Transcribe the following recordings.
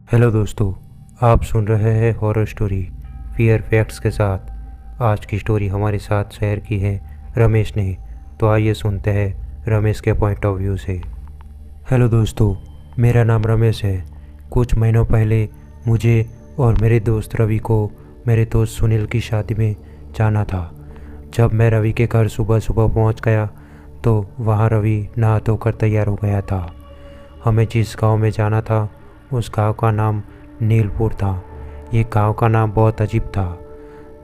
Hello दोस्तों, आप सुन रहे हैं हॉरर स्टोरी फियर फैक्ट्स के साथ। आज की स्टोरी हमारे साथ शेयर की है रमेश ने। तो आइए सुनते हैं रमेश के पॉइंट ऑफ व्यू से। हेलो दोस्तों, मेरा नाम रमेश है। कुछ महीनों पहले मुझे और मेरे दोस्त रवि को मेरे दोस्त सुनील की शादी में जाना था। जब मैं रवि के घर सुबह सुबह पहुंच गया तो वहां रवि नहा धोकर तैयार हो गया था। हमें जिस गांव में जाना था उस गांव का नाम नीलपुर था। ये गांव का नाम बहुत अजीब था।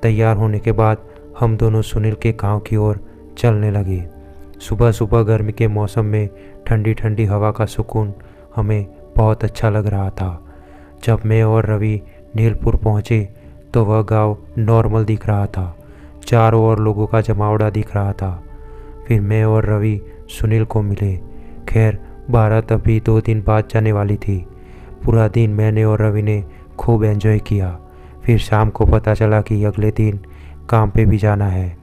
तैयार होने के बाद हम दोनों सुनील के गांव की ओर चलने लगे। सुबह सुबह गर्मी के मौसम में ठंडी ठंडी हवा का सुकून हमें बहुत अच्छा लग रहा था। जब मैं और रवि नीलपुर पहुंचे तो वह गांव नॉर्मल दिख रहा था। चारों ओर लोगों का जमावड़ा दिख रहा था। फिर मैं और रवि सुनील को मिले। खैर, बारात अभी 2 दिन बाद जाने वाली थी। पूरा दिन मैंने और रवि ने खूब एंजॉय किया। फिर शाम को पता चला कि अगले दिन काम पे भी जाना है,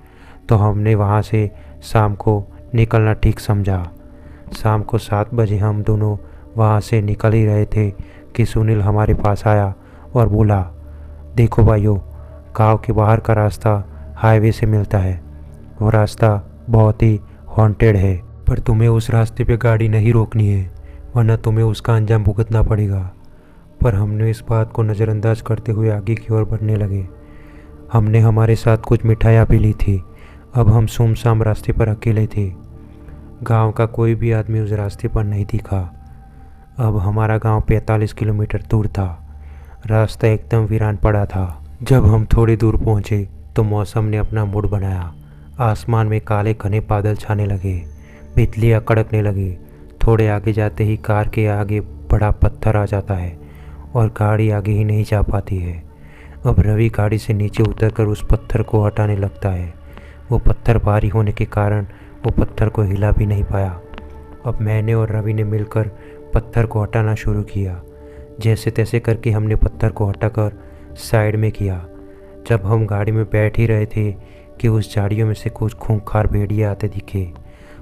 तो हमने वहाँ से शाम को निकलना ठीक समझा। शाम को 7 बजे हम दोनों वहाँ से निकल ही रहे थे कि सुनील हमारे पास आया और बोला, देखो भाइयों, गांव के बाहर का रास्ता हाईवे से मिलता है। वो रास्ता बहुत ही हॉन्टेड है, पर तुम्हें उस रास्ते पे गाड़ी नहीं रोकनी है, वरना तुम्हें उसका अंजाम भुगतना पड़ेगा। पर हमने इस बात को नज़रअंदाज करते हुए आगे की ओर बढ़ने लगे। हमने हमारे साथ कुछ मिठाइयाँ भी ली थी। अब हम सुमसाम रास्ते पर अकेले थे। गांव का कोई भी आदमी उस रास्ते पर नहीं दिखा। अब हमारा गांव 45 किलोमीटर दूर था। रास्ता एकदम वीरान पड़ा था। जब हम थोड़ी दूर पहुंचे तो मौसम ने अपना मूड बनाया। आसमान में काले घने बादल छाने लगे, बिजलियाँ कड़कने लगी। थोड़े आगे जाते ही कार के आगे बड़ा पत्थर आ जाता है और गाड़ी आगे ही नहीं जा पाती है। अब रवि गाड़ी से नीचे उतरकर उस पत्थर को हटाने लगता है। वो पत्थर भारी होने के कारण वो पत्थर को हिला भी नहीं पाया। अब मैंने और रवि ने मिलकर पत्थर को हटाना शुरू किया। जैसे तैसे करके हमने पत्थर को हटाकर साइड में किया। जब हम गाड़ी में बैठ ही रहे थे कि उस झाड़ियों में से कुछ खूंखार भेड़िए आते दिखे।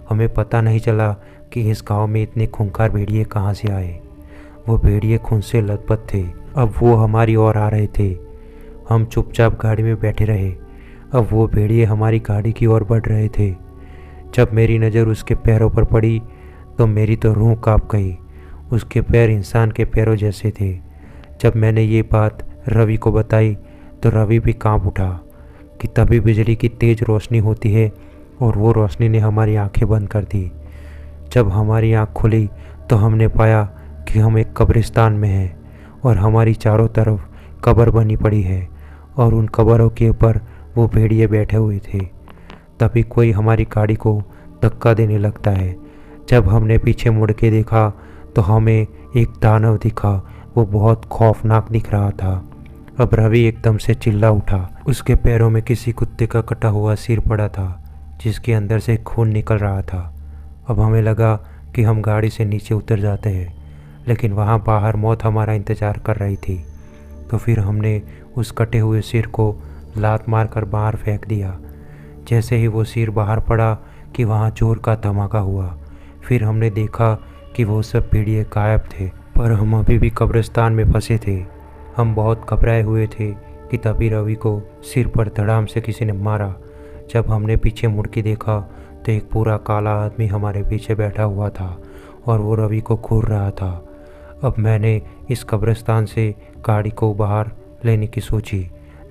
हमें पता नहीं चला कि इस गांव में इतने खूंखार भेड़िए कहाँ से आए। वो भेड़िए खून से लथपथ थे। अब वो हमारी ओर आ रहे थे। हम चुपचाप गाड़ी में बैठे रहे। अब वो भेड़िए हमारी गाड़ी की ओर बढ़ रहे थे। जब मेरी नज़र उसके पैरों पर पड़ी तो मेरी तो रूह कांप गई। उसके पैर इंसान के पैरों जैसे थे। जब मैंने ये बात रवि को बताई तो रवि भी कांप उठा कि तभी बिजली की तेज़ रोशनी होती है और वो रोशनी ने हमारी आंखें बंद कर दी। जब हमारी आंख खुली तो हमने पाया कि हम एक कब्रिस्तान में हैं और हमारी चारों तरफ कब्र बनी पड़ी है और उन कब्रों के ऊपर वो भेड़िए बैठे हुए थे। तभी कोई हमारी गाड़ी को धक्का देने लगता है। जब हमने पीछे मुड़ के देखा तो हमें एक दानव दिखा। वो बहुत खौफनाक दिख रहा था। अब रवि एकदम से चिल्ला उठा। उसके पैरों में किसी कुत्ते का कटा हुआ सिर पड़ा था जिसके अंदर से खून निकल रहा था। अब हमें लगा कि हम गाड़ी से नीचे उतर जाते हैं, लेकिन वहाँ बाहर मौत हमारा इंतज़ार कर रही थी। तो फिर हमने उस कटे हुए सिर को लात मारकर बाहर फेंक दिया। जैसे ही वो सिर बाहर पड़ा कि वहाँ जोर का धमाका हुआ। फिर हमने देखा कि वो सब भेड़िए गायब थे, पर हम अभी भी कब्रिस्तान में फंसे थे। हम बहुत घबराए हुए थे कि तभी रवि को सिर पर धड़ाम से किसी ने मारा। जब हमने पीछे मुड़ के देखा तो एक पूरा काला आदमी हमारे पीछे बैठा हुआ था और वो रवि को घूर रहा था। अब मैंने इस कब्रिस्तान से गाड़ी को बाहर लेने की सोची,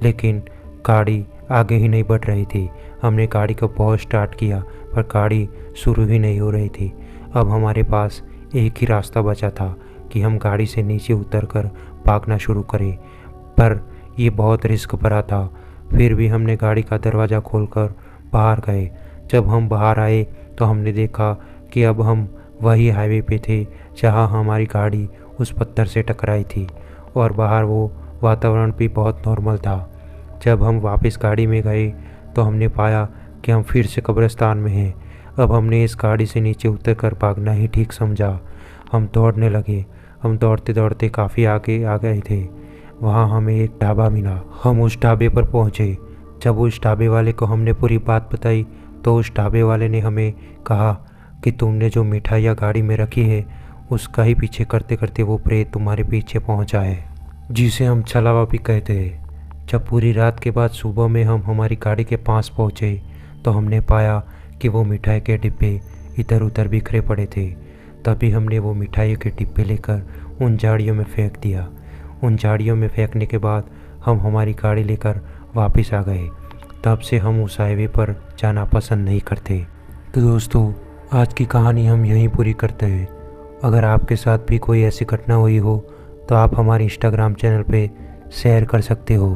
लेकिन गाड़ी आगे ही नहीं बढ़ रही थी। हमने गाड़ी को बहुत स्टार्ट किया पर गाड़ी शुरू ही नहीं हो रही थी। अब हमारे पास एक ही रास्ता बचा था कि हम गाड़ी से नीचे उतरकर भागना शुरू करें, पर यह बहुत रिस्क भरा था। फिर भी हमने गाड़ी का दरवाज़ा खोलकर बाहर गए। जब हम बाहर आए तो हमने देखा कि अब हम वही हाईवे पे थे जहां हमारी गाड़ी उस पत्थर से टकराई थी और बाहर वो वातावरण भी बहुत नॉर्मल था। जब हम वापस गाड़ी में गए तो हमने पाया कि हम फिर से कब्रिस्तान में हैं। अब हमने इस गाड़ी से नीचे उतरकर भागना ही ठीक समझा। हम दौड़ने लगे। हम दौड़ते दौड़ते काफ़ी आगे आ गए थे। वहाँ हमें एक ढाबा मिला। हम उस ढाबे पर पहुँचे। जब उस ढाबे वाले को हमने पूरी बात बताई तो उस ढाबे वाले ने हमें कहा कि तुमने जो मिठाइयाँ गाड़ी में रखी है उसका ही पीछे करते करते वो प्रेत तुम्हारे पीछे पहुंचा है, जिसे हम छलावा भी कहते हैं। जब पूरी रात के बाद सुबह में हम हमारी गाड़ी के पास पहुंचे तो हमने पाया कि वो मिठाई के डिब्बे इधर उधर बिखरे पड़े थे। तभी हमने वो मिठाई के डिब्बे लेकर उन झाड़ियों में फेंक दिया। उन झाड़ियों में फेंकने के बाद हम हमारी गाड़ी लेकर वापस आ गए। तब से हम उस हाईवे पर जाना पसंद नहीं करते। तो दोस्तों, आज की कहानी हम यहीं पूरी करते हैं। अगर आपके साथ भी कोई ऐसी घटना हुई हो तो आप हमारे इंस्टाग्राम चैनल पे शेयर कर सकते हो।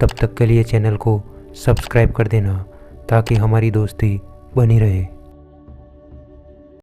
तब तक के लिए चैनल को सब्सक्राइब कर देना ताकि हमारी दोस्ती बनी रहे।